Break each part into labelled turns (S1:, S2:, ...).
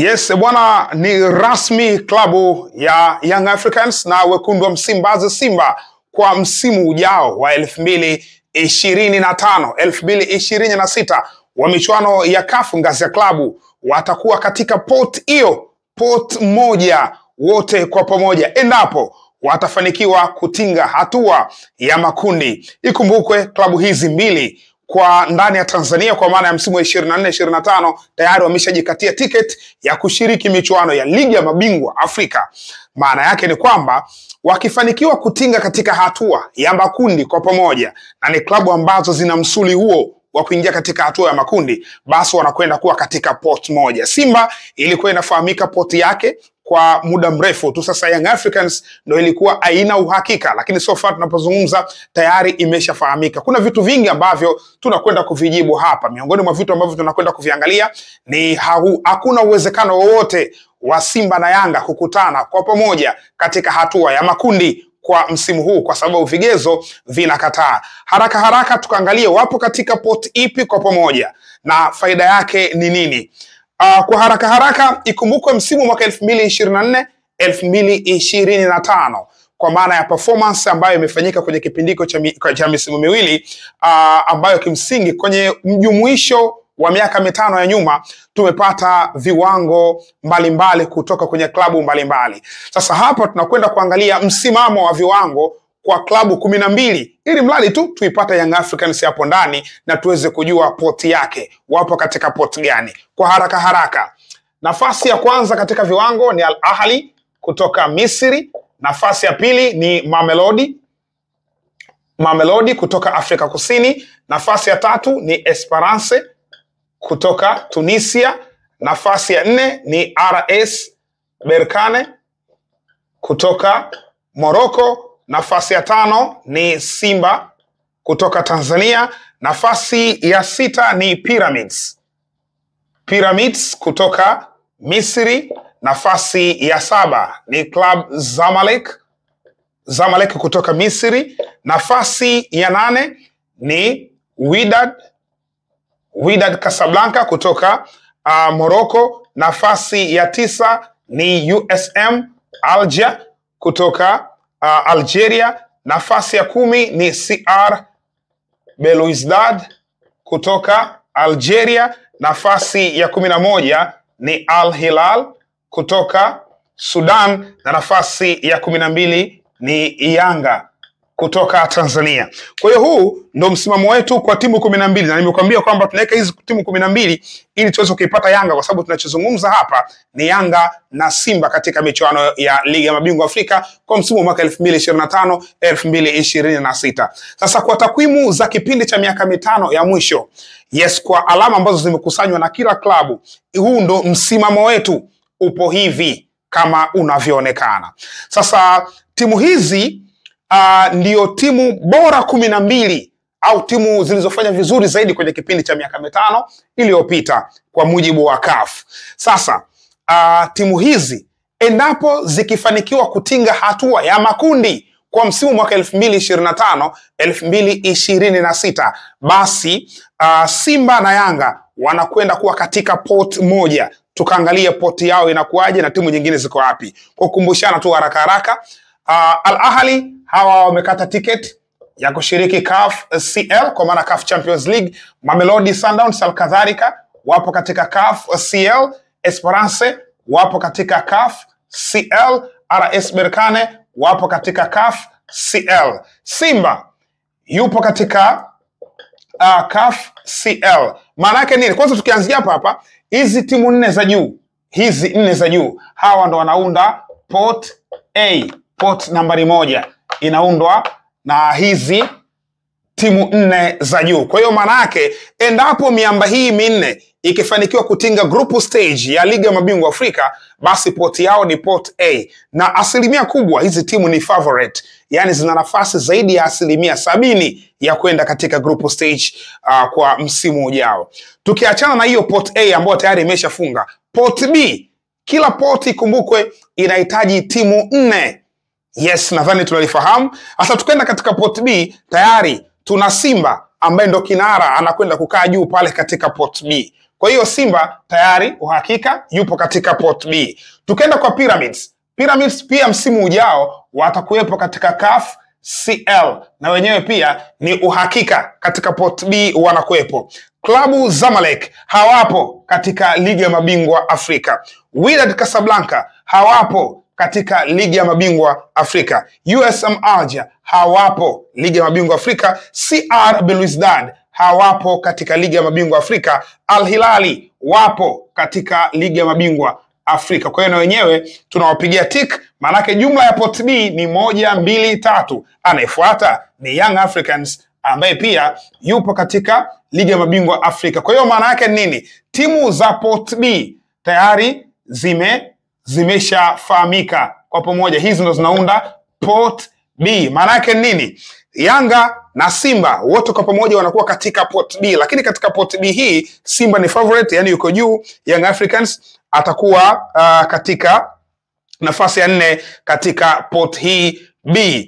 S1: Yes, bwana, ni rasmi klabu ya Young Africans na wekundu wa Msimbazi Simba kwa msimu ujao wa 2025 2026 wa michuano ya CAF ngazi ya klabu watakuwa katika pot moja wote kwa pamoja endapo watafanikiwa kutinga hatua ya makundi. Ikumbukwe klabu hizi mbili kwa ndani ya Tanzania kwa maana ya msimu wa 24-25 tayari wameshajikatia ticket ya kushiriki michuano ya ligi ya mabingwa Afrika. Maana yake ni kwamba wakifanikiwa kutinga katika hatua ya makundi kwa pamoja, na ni klabu ambazo zina msuli huo wa kuingia katika hatua ya makundi, basi wanakwenda kuwa katika pot moja. Simba ilikuwa inafahamika poti yake kwa muda mrefu tu, sasa Young Africans ndio ilikuwa haina uhakika, lakini so far tunapozungumza tayari imeshafahamika. Kuna vitu vingi ambavyo tunakwenda kuvijibu hapa. Miongoni mwa vitu ambavyo tunakwenda kuviangalia ni hakuna uwezekano wowote wa Simba na Yanga kukutana kwa pamoja katika hatua ya makundi kwa msimu huu kwa sababu vigezo vinakataa. Haraka tukaangalie wapo katika pot ipi kwa pamoja na faida yake ni nini. Kwa haraka ikumbukwe msimu mwaka 2024-2025 kwa maana ya performance ambayo imefanyika kwenye kipindiko cha misimu miwili, ambayo kimsingi kwenye mjumuisho wa miaka 5 ya nyuma tumepata viwango mbalimbali kutoka kwenye klabu mbalimbali. Sasa hapa tunakwenda kuangalia msimamo wa viwango kwa klabu 12 ili mradi tu tuipata Young Africans hapo ndani na tuweze kujua poti yake wapo katika poti gani. Kwa haraka nafasi ya kwanza katika viwango ni Al Ahly kutoka Misri. Nafasi ya pili ni Mamelodi kutoka Afrika Kusini. Nafasi ya tatu ni Esperance kutoka Tunisia. Nafasi ya 4 ni RS Berkane kutoka Morocco. Nafasi ya 5 ni Simba kutoka Tanzania. Nafasi ya 6 ni Pyramids kutoka Misri. Nafasi ya 7 ni Club Zamalek kutoka Misri. Nafasi ya 8 ni Wydad Casablanca kutoka Morocco. Nafasi ya 9 ni USM Alger kutoka Algeria. Nafasi ya 10 ni CR Belouizdad kutoka Algeria. Nafasi ya 11 ni Al Hilal kutoka Sudan, na nafasi ya 12 ni Yanga kutoka Tanzania. Kwa hiyo huu ndo msimamo wetu kwa timu 12, na nimekuambia kwamba tunaweka hizi timu 12 ili tuweze kuipata Yanga, kwa sababu tunachozungumza hapa ni Yanga na Simba katika michuano ya ligi ya mabingwa Afrika kwa msimu wa mwaka 2025-2026. Sasa kwa takwimu za kipindi cha miaka 5 ya mwisho, yes, kwa alama ambazo zimekusanywa na kila klabu, huu ndo msimamo wetu upo hivi kama unavyoonekana. Sasa timu hizi ndio timu bora 12 au timu zilizofanya vizuri zaidi kwenye kipindi cha miaka 5 iliyopita kwa mujibu wa CAF. Sasa timu hizi endapo zikifanikiwa kutinga hatua ya makundi kwa msimu mwaka 2025-2026, basi Simba na Yanga wanakwenda kuwa katika pot moja. Tukaangalia poti yao inakuwaje na timu nyingine ziko wapi. Kwa kukumbushana tu haraka, Al Ahly hawa wamekata ticket ya kushiriki CAF CL kwa maana CAF Champions League. Mamelodi Sundowns alkadhalika wapo katika CAF CL. Esperance wapo katika CAF CL. RS Berkane wapo katika CAF CL. Simba yupo katika CAF CL. Maana yake nini? Kwanza tukianzia hapa hizi timu 4 za juu, hawa ndo wanaunda pot A. Pot nambari 1 inaundwa na hizi timu 4 za juu. Kwa hiyo maana yake endapo miamba hii minne ikifanikiwa kutinga group stage ya ligi ya mabingwa Afrika, basi poti yao ni pot A, na asilimia kubwa hizi timu ni favorite, yani zina nafasi zaidi ya 70% ya kwenda katika group stage kwa msimu ujao. Tukiachana na hiyo pot A ambayo tayari imeshafunga, pot B, kila poti kumbukwe inahitaji timu 4. Yes, nadhani tunalifahamu. Sasa tukaenda katika pot B, tayari tuna Simba ambaye ndo kinara anakwenda kukaa juu pale katika pot B. Kwa hiyo Simba tayari uhakika yupo katika pot B. Tukienda kwa Pyramids. Pyramids pia msimu ujao watakuwepo katika CAF CL na wenyewe pia ni uhakika katika pot B wanakuwepo. Klabu Zamalek hawapo katika ligi ya mabingwa Afrika. Wydad Casablanca hawapo katika ligi ya mabingwa Afrika. USM Alger hawapo ligi ya mabingwa Afrika. CR Belouizdad hawapo katika ligi ya mabingwa Afrika. Al Hilali wapo katika ligi ya mabingwa Afrika. Kwa hiyo na wenyewe tunawapigia tick, maanake jumla ya pot B ni 1, 2, 3. Anayefuata ni Young Africans ambaye pia yupo katika ligi ya mabingwa Afrika. Kwa hiyo maana yake nini? Timu za pot B tayari zimeshafahamika kwa pamoja. Hizi ndo zinaunda pot B. Maana yake nini? Yanga na Simba wote kwa pamoja wanakuwa katika pot B, lakini katika pot B hii Simba ni favorite, yani yuko juu. Young Africans atakuwa katika nafasi ya 4 katika pot hii B.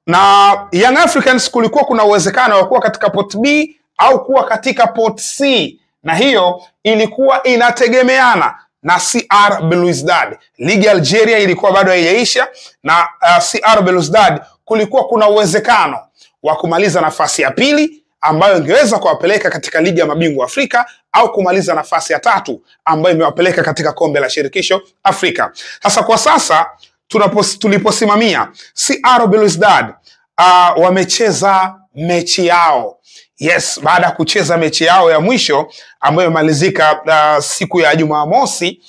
S1: Na Young Africans kulikuwa kuna uwezekano wa kuwa katika pot B au kuwa katika pot C, na hiyo ilikuwa inategemeana na CR Belouizdad. Ligi ya Algeria ilikuwa bado haijaisha, na CR Belouizdad kulikuwa kuna uwezekano wa kumaliza nafasi ya pili ambayo ingeweza kuwapeleka katika ligi ya mabingwa Afrika au kumaliza nafasi ya 3 ambayo imewapeleka katika kombe la shirikisho Afrika. Sasa kwa sasa tuliposimamia CR Belouizdad wamecheza mechi yao. Yes, baada ya kucheza mechi yao ya mwisho ambayo imalizika siku ya Jumamosi,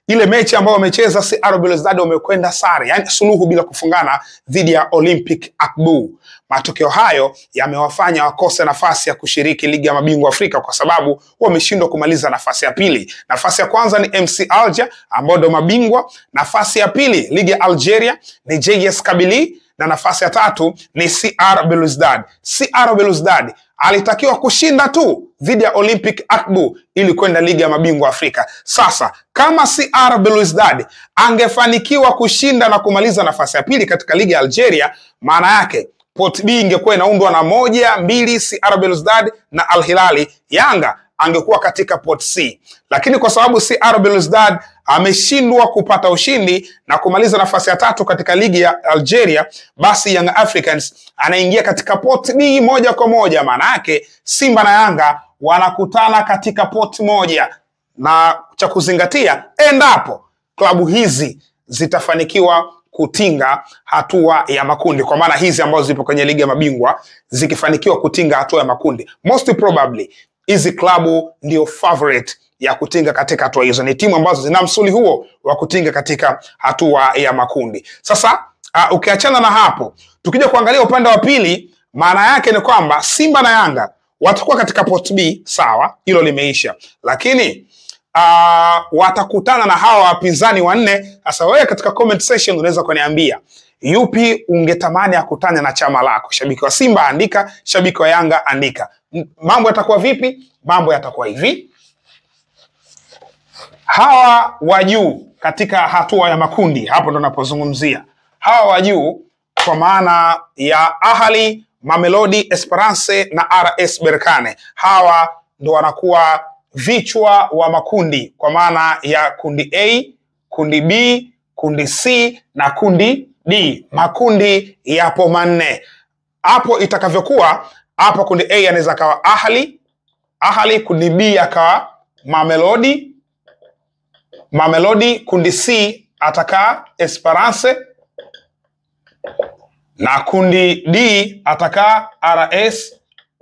S1: ile mechi ambayo wamecheza CR Belouizdad wamekwenda sare, yani suluhu bila kufungana dhidi ya Olympic Akbou. Matokeo hayo yamewafanya wakose nafasi ya kushiriki ligi ya mabingwa Afrika kwa sababu wameshindwa kumaliza nafasi ya pili. Nafasi ya kwanza ni MC Alger ambao ndio mabingwa, nafasi ya pili ligi ya Algeria ni JS Kabylie, na nafasi ya 3 ni CR Belouizdad. CR Belouizdad alitakiwa kushinda tu dhidi ya Olympic Akbou ili kwenda ligi ya mabingwa Afrika. Sasa kama CR Belouizdad angefanikiwa kushinda na kumaliza nafasi ya pili katika ligi ya Algeria, maana yake pot B ingekuwa inaundwa na 1, 2 CR Belouizdad na Al Hilali. Yanga angekuwa katika pot C, lakini kwa sababu CR Belouizdad ameshindwa kupata ushindi na kumaliza nafasi ya 3 katika ligi ya Algeria, basi Young Africans anaingia katika pot B moja kwa moja. Maana yake Simba na Yanga wanakutana katika pot moja, na cha kuzingatia endapo klabu hizi zitafanikiwa kutinga hatua ya makundi, kwa maana hizi ambazo zipo kwenye ligi ya mabingwa zikifanikiwa kutinga hatua ya makundi, most probably hizi klabu ndio favorite ya kutinga katika hatua hizo. Ni timu ambazo zina msuli huo wa kutinga katika hatua ya makundi. Sasa ukiachana na hapo, tukija kuangalia upande wa pili, maana yake ni kwamba Simba na Yanga watakuwa katika pot B, sawa, hilo limeisha, lakini watakutana na hawa wapinzani wanne. Sasa wewe katika comment section unaweza kuniambia yupi ungetamani akutane na chama lako. Shabiki wa Simba andika, shabiki wa Yanga andika. Mambo yatakuwa vipi? Mambo yatakuwa hivi. Hawa wa juu katika hatua ya makundi, hapo ndo napozungumzia hawa wa juu kwa maana ya Ahli, Mamelodi, Esperance na RS Berkane. Hawa ndo wanakuwa vichwa wa makundi kwa maana ya kundi A, kundi B, kundi C na kundi D. Makundi yapo manne. Hapo itakavyokuwa, hapo kundi A anaweza kawa Ahli, kundi B akawa Mamelodi, kundi C atakaa Esperance na kundi D atakaa RS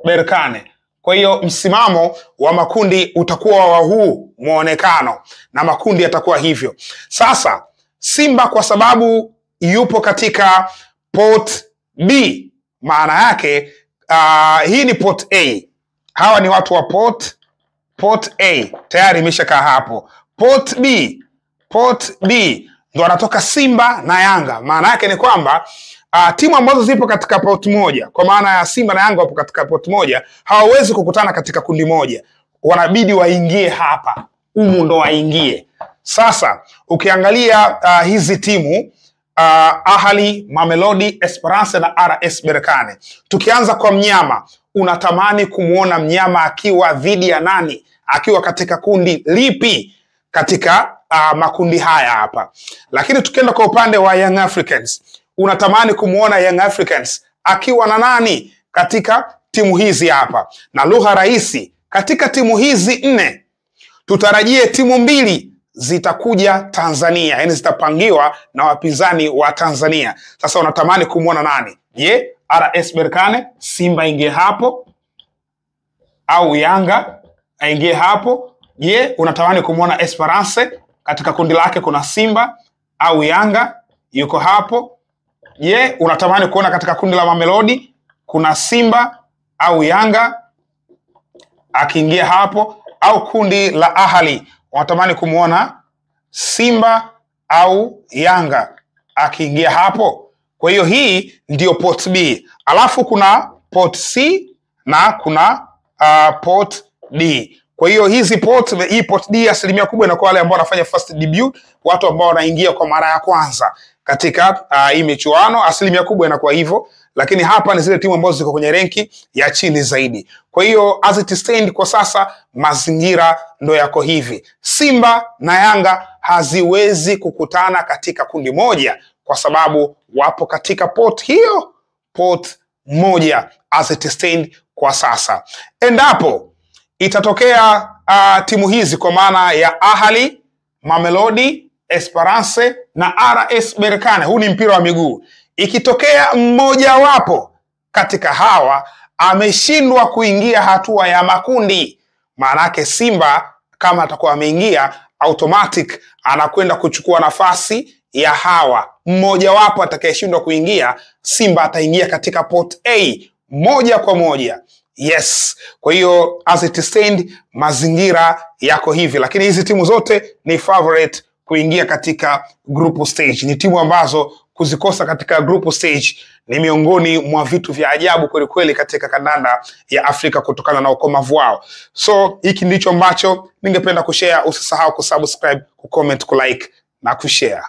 S1: Berkane. Kwa hiyo msimamo wa makundi utakuwa wa huu muonekano na makundi yatakuwa hivyo. Sasa Simba kwa sababu yupo katika pot B, maana yake hii ni pot A. Hawa ni watu wa pot A. Tayari imeshakaa hapo. Pot B ndo anatoka Simba na Yanga. Maana yake ni kwamba timu ambazo zipo katika pot moja, kwa maana ya Simba na Yanga wapo katika pot moja, hawawezi kukutana katika kundi moja. Wanabidi waingie hapa. Ndo waingie. Sasa ukiangalia hizi timu Ahli, Mamelodi, Esperance na RS Berkane. Tukianza kwa mnyama, unatamani kumuona mnyama akiwa dhidi ya nani, akiwa katika kundi lipi katika makundi haya hapa. Lakini tukienda kwa upande wa Young Africans, unatamani kumuona Young Africans akiwa na nani katika timu hizi hapa. Na lugha rahisi, katika timu hizi 4 tutarajie timu 2 zitakuja Tanzania, yani zitapangiwa na wapinzani wa Tanzania. Sasa unatamani kumuona nani? Je, RS Berkane Simba ingie hapo au Yanga aingie hapo? Je, unatamani kumuona Esperance katika kundi lake kuna Simba au Yanga yuko hapo? Je, unatamani kuona katika kundi la Mamelodi kuna Simba au Yanga akiingia hapo? Au kundi la Ahali, unatamani kumuona Simba au Yanga akiingia hapo? Kwa hiyo hii ndio pot B. Alafu kuna pot C na kuna pot D. Kwa hiyo hii pot D asilimia kubwa inakuwa wale ambao wanafanya first debut, watu ambao wanaingia kwa mara ya kwanza katika hii michuano, asilimia kubwa inakuwa hivyo. Lakini hapa ni zile timu ambazo ziko kwenye renki ya chini zaidi. Kwa hiyo as it stands kwa sasa, mazingira ndo yako hivi. Simba na Yanga haziwezi kukutana katika kundi moja kwa sababu wapo katika pot hiyo, pot moja as it stands kwa sasa. Endapo itatokea timu hizi kwa maana ya Ahali, Mamelodi, Esperance na RS Berkane, huu ni mpira wa miguu, ikitokea mmoja wapo katika hawa ameshindwa kuingia hatua ya makundi, maana yake Simba kama atakuwa ameingia automatic anakwenda kuchukua nafasi ya hawa. Mmoja wapo atakayeshindwa kuingia, Simba ataingia katika pot A moja kwa moja. Yes. Kwa hiyo as it stands, mazingira yako hivi, lakini hizi timu zote ni favorite kuingia katika group stage. Ni timu ambazo kuzikosa katika group stage ni miongoni mwa vitu vya ajabu kweli kweli katika kandanda ya Afrika kutokana na ukomavu wao. So hiki ndicho ambacho ningependa kushare. Usisahau kusubscribe, kucomment, kulike na kushare.